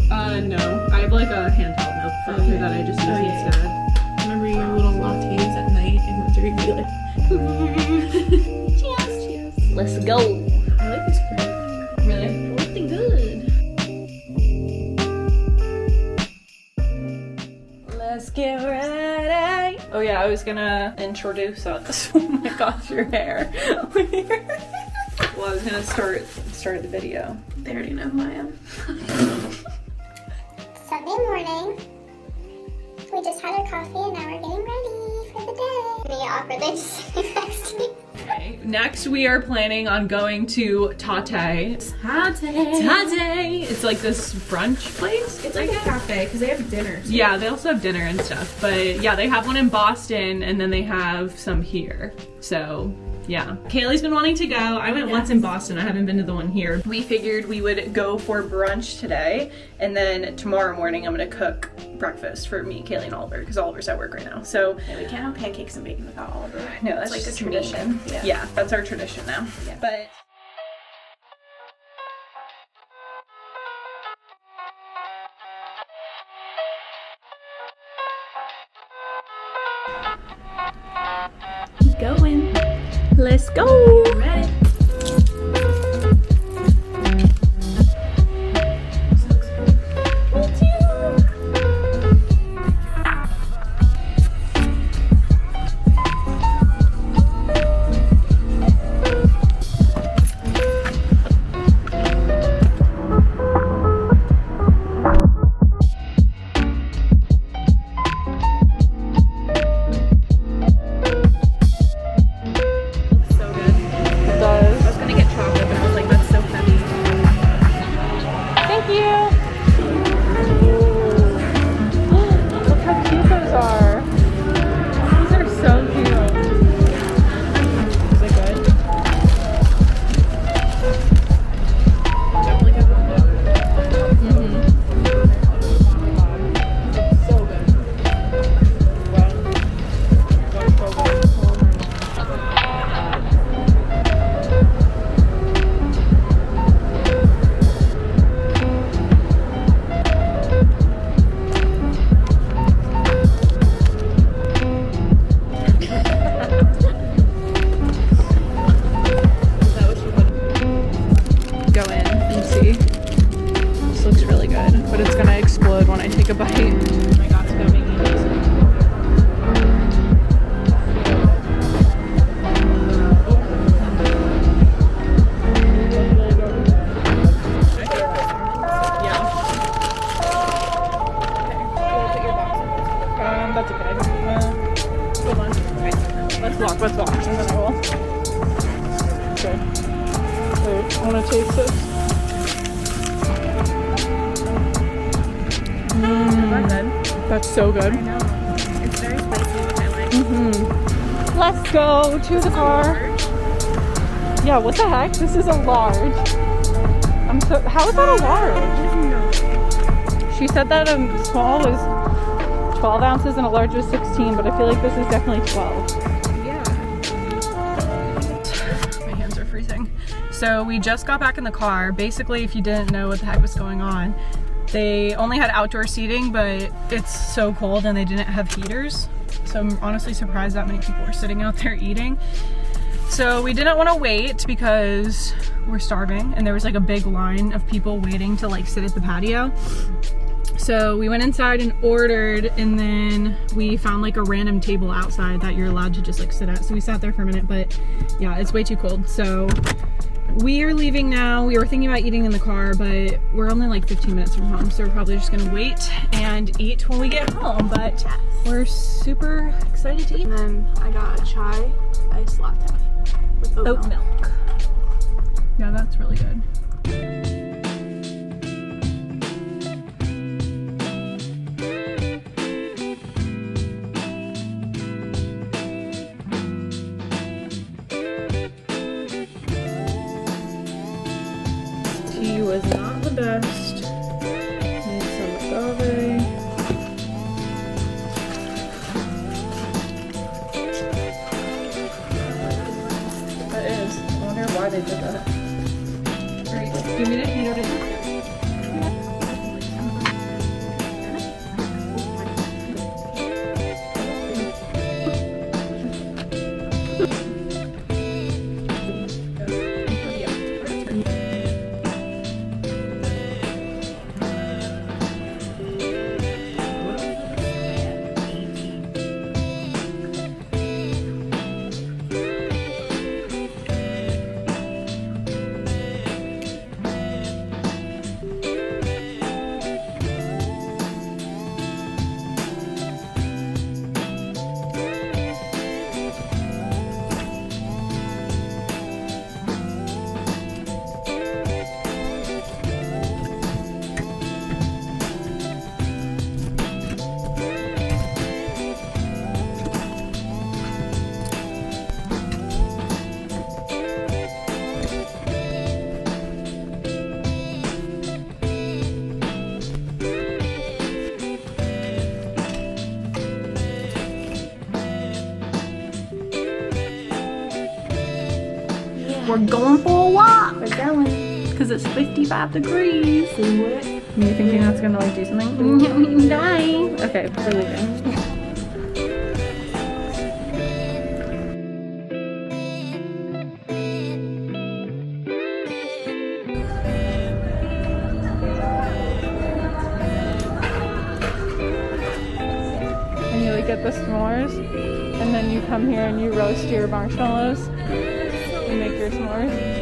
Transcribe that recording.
No. I have like a handheld milk frother that I just use instead. Remember your little lattes at night and with your be like, cheers, cheers. Let's go. I like this cream. Really? Looking good. Let's get ready. Oh yeah, I was gonna introduce us. Oh my gosh, your hair. Well, I was gonna start the video. They already know who I am. Sunday morning. We just had our coffee and now we're getting ready for the day. Me awkward, they just sitting next to me. Okay. Next, we are planning on going to Tatte. Tatte. It's like this brunch place. It's like a cafe because they have dinner. Too. Yeah, they also have dinner and stuff. But yeah, they have one in Boston and then they have some here. So yeah. Kaylee's been wanting to go. I went once in Boston. I haven't been to the one here. We figured we would go for brunch today. And then tomorrow morning, I'm going to cook breakfast for me, Kaylee, and Oliver. Because Oliver's at work right now. So yeah, we can't have pancakes and bacon without Oliver. no, that's like just a a tradition. Yeah, that's our tradition now. Yeah. But Going. let's go. Ready. Let's walk, and then I will. Okay. Wait, I want to taste this. That's so good. I know. It's very spicy, which I like. Let's go to the car. Yeah, what the heck? This is a large. How is that a large? She said that a small was 12 ounces and a large was 16, but I feel like this is definitely 12. Yeah. My hands are freezing. So we just got back in the car. Basically, if you didn't know what the heck was going on, they only had outdoor seating, but it's so cold and they didn't have heaters. So I'm honestly surprised that many people were sitting out there eating. So we didn't want to wait because we're starving and there was like a big line of people waiting to like sit at the patio. So we went inside and ordered, and then we found like a random table outside that you're allowed to just like sit at. So we sat there for a minute, but yeah, it's way too cold. So we are leaving now. We were thinking about eating in the car, but we're only like 15 minutes from home. So we're probably just gonna wait and eat when we get home. But we're super excited to eat. And then I got a chai iced latte with oat milk. Yeah, that's really good. Tea was not the best. Need some agave. That is. I wonder why they did that. Alright, give me We're going for a walk. We're going. Because it's 55 degrees. Do it. You thinking that's gonna like do something? Die. Okay, we're leaving. And you get the s'mores, and then you come here and you roast your marshmallows. You make your s'mores.